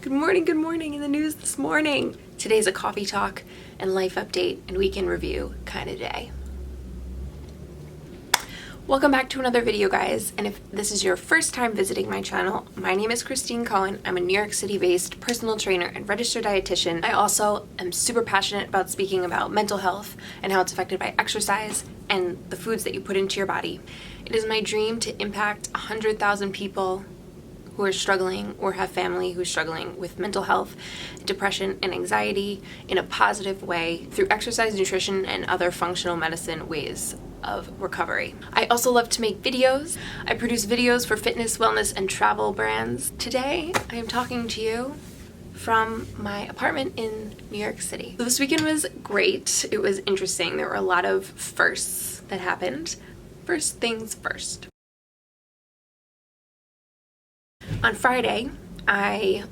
Good morning in the news this morning. Today's a coffee talk and life update and weekend review kind of day. Welcome back to another video, guys, and if this is your first time visiting my channel, my name is Christine Cohen. I'm a New York City based personal trainer and registered dietitian. I also am super passionate about speaking about mental health and how it's affected by exercise and the foods that you put into your body. It is my dream to impact 100,000 people who are struggling or have family who's struggling with mental health, depression, and anxiety in a positive way through exercise, nutrition, and other functional medicine ways of recovery. I also love to make videos. I produce videos for fitness, wellness, and travel brands. Today, I am talking to you from my apartment in New York City. So this weekend was great. It was interesting. There were a lot of firsts that happened. First things first. On Friday, I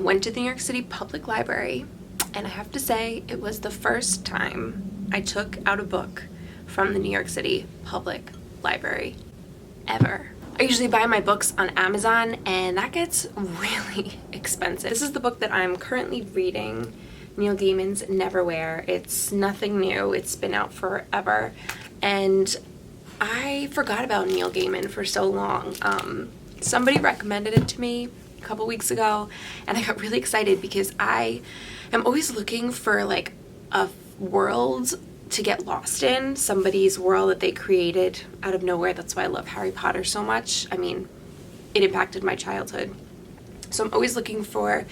went to the New York City Public Library, and I have to say it was the first time I took out a book from the New York City Public Library ever. I usually buy my books on Amazon, and that gets really expensive. This is the book that I'm currently reading, Neil Gaiman's Neverwhere. It's nothing new. It's been out forever, and I forgot about Neil Gaiman for so long. Somebody recommended it to me a couple weeks ago, and I got really excited because I am always looking for like a world to get lost in, somebody's world that they created out of nowhere. That's why I love Harry Potter so much. I mean, it impacted my childhood. So I'm always looking for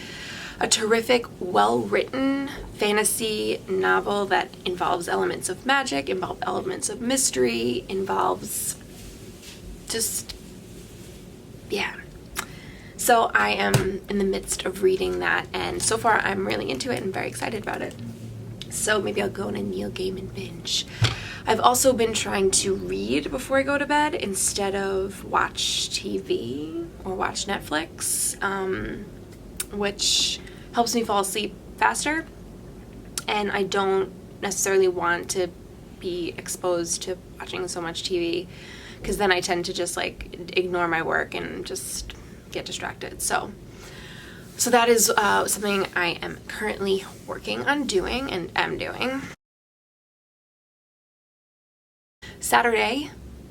a terrific, well-written fantasy novel that involves elements of magic, involves elements of mystery, involves just So I am in the midst of reading that, and so far I'm really into it and very excited about it. So maybe I'll go on a Neil Gaiman binge. I've also been trying to read before I go to bed instead of watch TV or watch Netflix, which helps me fall asleep faster, and I don't necessarily want to be exposed to watching so much TV, because then I tend to just like ignore my work and just get distracted. So that is something I am currently working on doing and am doing. Saturday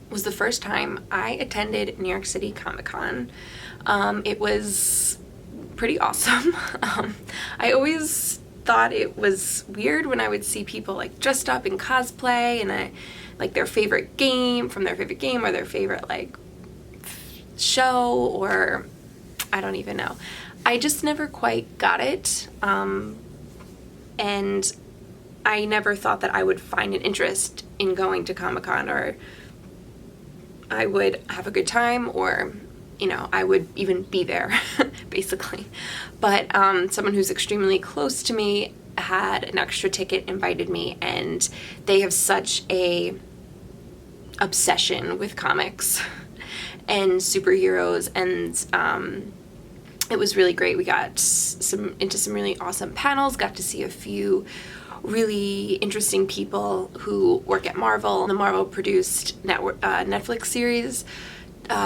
was the first time I attended New York City Comic Con. It was pretty awesome. I always thought it was weird when I would see people like dressed up in cosplay and like their favorite game or their favorite like show, or I don't even know. I just never quite got it, and I never thought that I would find an interest in going to Comic-Con, or I would have a good time, or I would even be there basically. But someone who's extremely close to me had an extra ticket, invited me, and they have such a obsession with comics and superheroes, and it was really great. We got into some really awesome panels, got to see a few really interesting people who work at Marvel. The Marvel produced Netflix series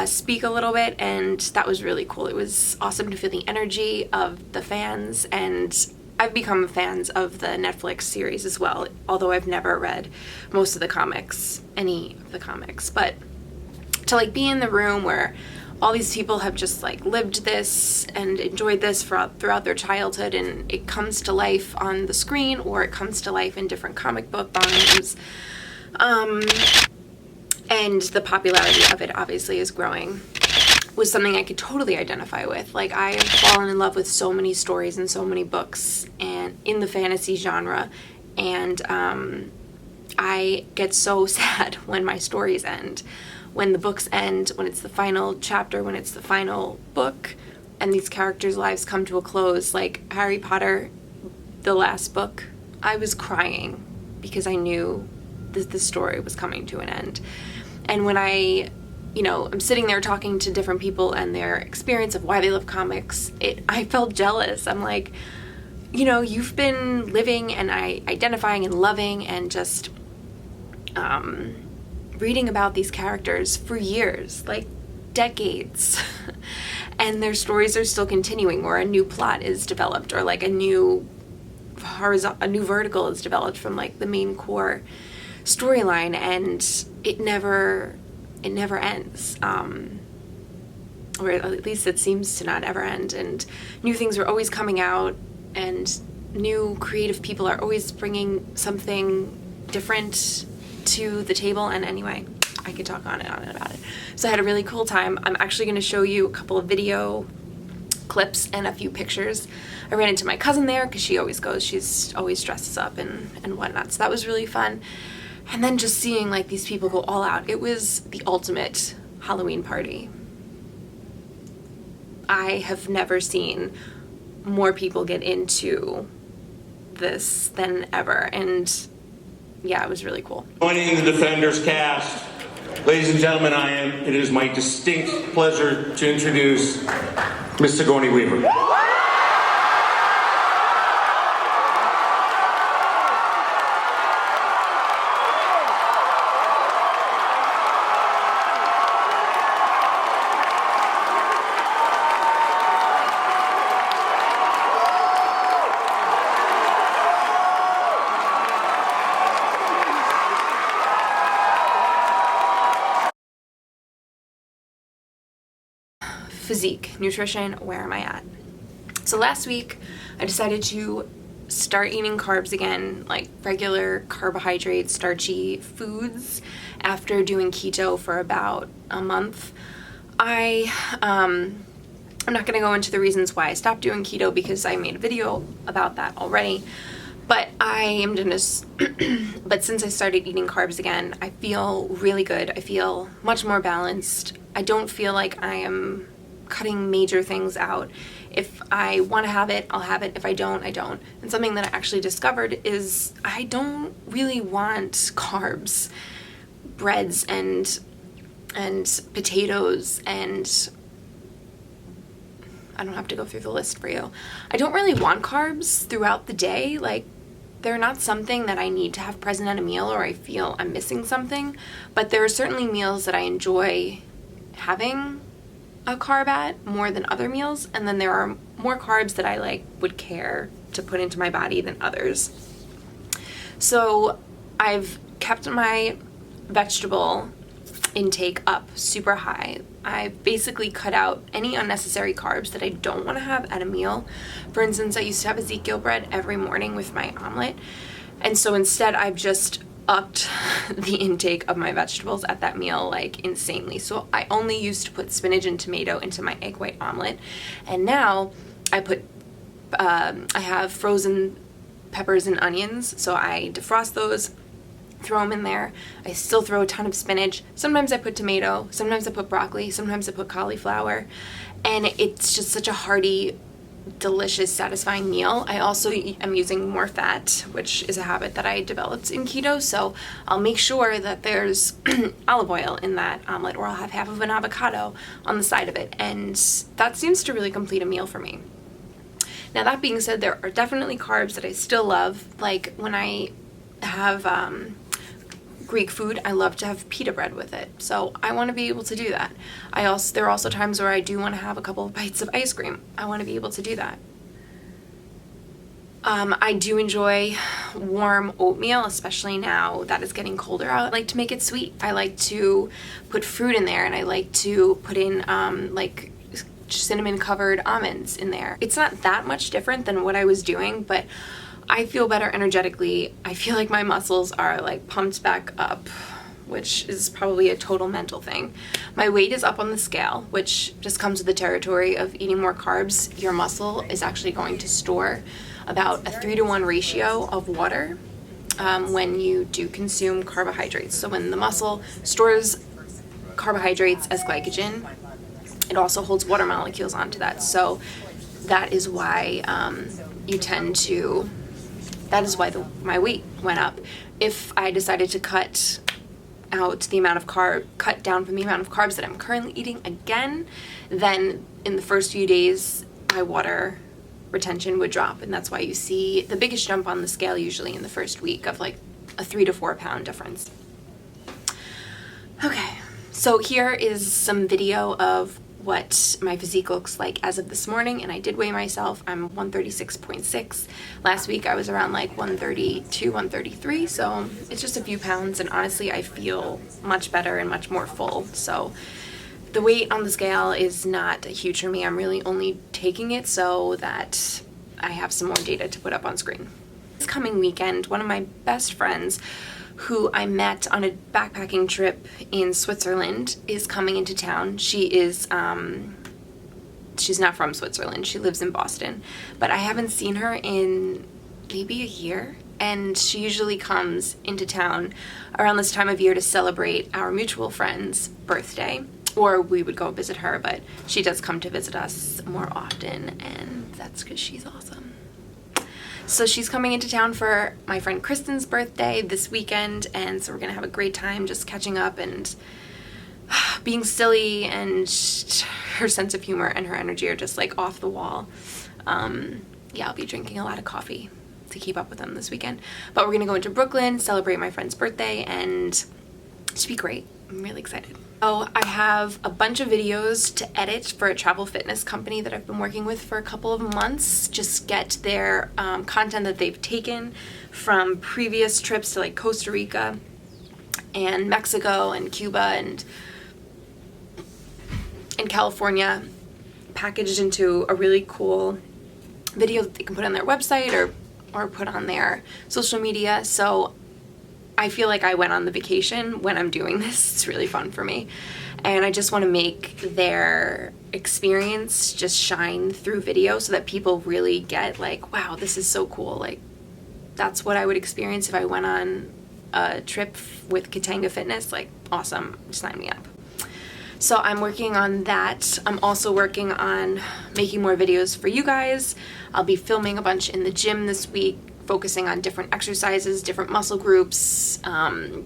speak a little bit, and that was really cool. It was awesome to feel the energy of the fans, and I've become fans of the Netflix series as well, although I've never read most of the comics, any of the comics. But to like be in the room where all these people have just like lived this and enjoyed this throughout their childhood, and it comes to life on the screen, or it comes to life in different comic book volumes, and the popularity of it obviously is growing, was something I could totally identify with. Like, I have fallen in love with so many stories and so many books and in the fantasy genre, and I get so sad when my stories end, when the books end, when it's the final chapter, when it's the final book, and these characters' lives come to a close. Like Harry Potter, the last book, I was crying because I knew that the story was coming to an end. And when I'm sitting there talking to different people and their experience of why they love comics, I felt jealous. I'm like, you've been living and identifying and loving and just reading about these characters for years, like decades. And their stories are still continuing, or a new plot is developed, or like a new vertical is developed from like the main core storyline, and it never ends. Or at least it seems to not ever end, and new things are always coming out, and new creative people are always bringing something different to the table. And anyway, I could talk on and on about it. So I had a really cool time. I'm actually going to show you a couple of video clips and a few pictures. I ran into my cousin there because she always dresses up and whatnot. So that was really fun. And then just seeing like these people go all out. It was the ultimate Halloween party. I have never seen more people get into this than ever. And yeah, it was really cool. Joining the Defenders cast, ladies and gentlemen, it is my distinct pleasure to introduce Miss Sigourney Weaver. Physique, nutrition, where am I at? So last week I decided to start eating carbs again, like regular carbohydrate, starchy foods, after doing keto for about a month. I'm not going to go into the reasons why I stopped doing keto because I made a video about that already, but but since I started eating carbs again, I feel really good. I feel much more balanced. I don't feel like I am cutting major things out. If I want to have it, I'll have it. If I don't, I don't. And something that I actually discovered is I don't really want carbs, breads and potatoes, and I don't have to go through the list for you. I don't really want carbs throughout the day. Like, they're not something that I need to have present at a meal or I feel I'm missing something, but there are certainly meals that I enjoy having a carb at more than other meals, and then there are more carbs that I would care to put into my body than others. So I've kept my vegetable intake up super high. I basically cut out any unnecessary carbs that I don't want to have at a meal. For instance, I used to have Ezekiel bread every morning with my omelet, and so instead I've just upped the intake of my vegetables at that meal insanely. So I only used to put spinach and tomato into my egg white omelet, and now I put I have frozen peppers and onions, so I defrost those, throw them in there. I still throw a ton of spinach. Sometimes I put tomato, sometimes I put broccoli, sometimes I put cauliflower, and it's just such a hearty, delicious, satisfying meal. I also am using more fat, which is a habit that I developed in keto, so I'll make sure that there's olive oil in that omelet, or I'll have half of an avocado on the side of it, and that seems to really complete a meal for me. Now, that being said, there are definitely carbs that I still love. Like when I have Greek food, I love to have pita bread with it, so I want to be able to do that. There are also times where I do want to have a couple of bites of ice cream. I want to be able to do that. I do enjoy warm oatmeal, especially now that it's getting colder out. I like to make it sweet. I like to put fruit in there, and I like to put in cinnamon covered almonds in there. It's not that much different than what I was doing, but I feel better energetically. I feel like my muscles are pumped back up, which is probably a total mental thing. My weight is up on the scale, which just comes with the territory of eating more carbs. Your muscle is actually going to store about a 3-to-1 ratio of water when you do consume carbohydrates. So when the muscle stores carbohydrates as glycogen, it also holds water molecules onto that. So that is why my weight went up. If I decided to cut down from the amount of carbs that I'm currently eating again, then in the first few days my water retention would drop, and that's why you see the biggest jump on the scale usually in the first week of a 3 to 4 pound difference. Okay, So here is some video of what my physique looks like as of this morning, and I did weigh myself. I'm 136.6. Last week I was around like 132, 133, so it's just a few pounds, and honestly I feel much better and much more full. So the weight on the scale is not huge for me. I'm really only taking it so that I have some more data to put up on screen. This coming weekend, one of my best friends who I met on a backpacking trip in Switzerland is coming into town. She is, she's not from Switzerland, she lives in Boston, but I haven't seen her in maybe a year, and she usually comes into town around this time of year to celebrate our mutual friend's birthday, or we would go visit her, but she does come to visit us more often, and that's because she's awesome. So she's coming into town for my friend Kristen's birthday this weekend, and so we're gonna have a great time just catching up and being silly, and her sense of humor and her energy are just like off the wall. Yeah, I'll be drinking a lot of coffee to keep up with them this weekend. But we're gonna go into Brooklyn, celebrate my friend's birthday, and it should be great. I'm really excited. Oh, I have a bunch of videos to edit for a travel fitness company that I've been working with for a couple of months. Just get their content that they've taken from previous trips to like Costa Rica and Mexico and Cuba and California, packaged into a really cool video that they can put on their website or put on their social media. So I feel like I went on the vacation when I'm doing this. It's really fun for me. And I just want to make their experience just shine through video so that people really get like, wow, this is so cool. Like, that's what I would experience if I went on a trip with Katanga Fitness. Like, awesome, sign me up. So I'm working on that. I'm also working on making more videos for you guys. I'll be filming a bunch in the gym this week, focusing on different exercises, different muscle groups,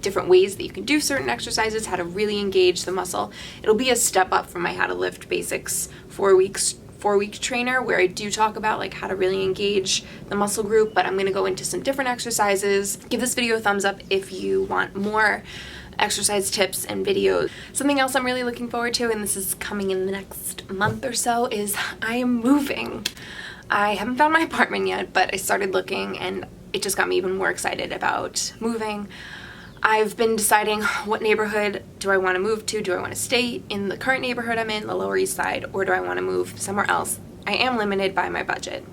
different ways that you can do certain exercises, how to really engage the muscle. It'll be a step up from my How to Lift Basics 4-week trainer, where I do talk about like how to really engage the muscle group, but I'm gonna go into some different exercises. Give this video a thumbs up if you want more exercise tips and videos. Something else I'm really looking forward to, and this is coming in the next month or so, is I am moving. I haven't found my apartment yet, but I started looking, and it just got me even more excited about moving. I've been deciding what neighborhood do I want to move to. Do I want to stay in the current neighborhood I'm in, the Lower East Side, or do I want to move somewhere else? I am limited by my budget.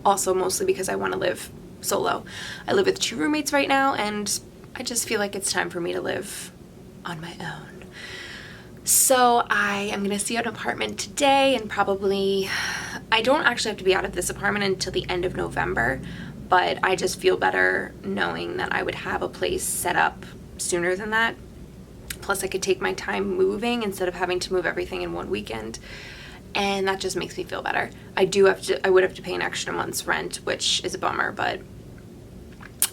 Also, mostly because I want to live solo. I live with 2 roommates right now, and I just feel like it's time for me to live on my own. So I am gonna see an apartment today, and probably, I don't actually have to be out of this apartment until the end of November, but I just feel better knowing that I would have a place set up sooner than that. Plus I could take my time moving instead of having to move everything in one weekend, and that just makes me feel better. I would have to pay an extra month's rent, which is a bummer, but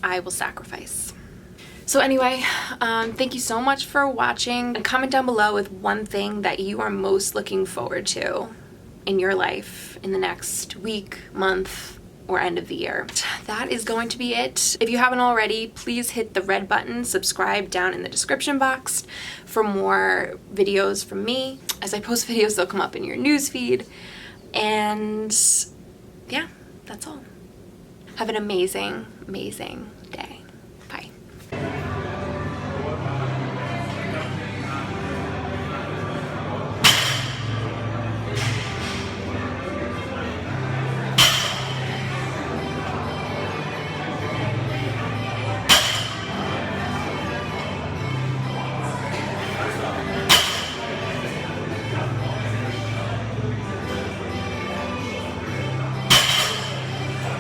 I will sacrifice. So anyway, thank you so much for watching, and comment down below with one thing that you are most looking forward to in your life in the next week, month, or end of the year. That is going to be it. If you haven't already, please hit the red button, subscribe down in the description box for more videos from me. As I post videos, they'll come up in your newsfeed. And yeah, that's all. Have an amazing, amazing day.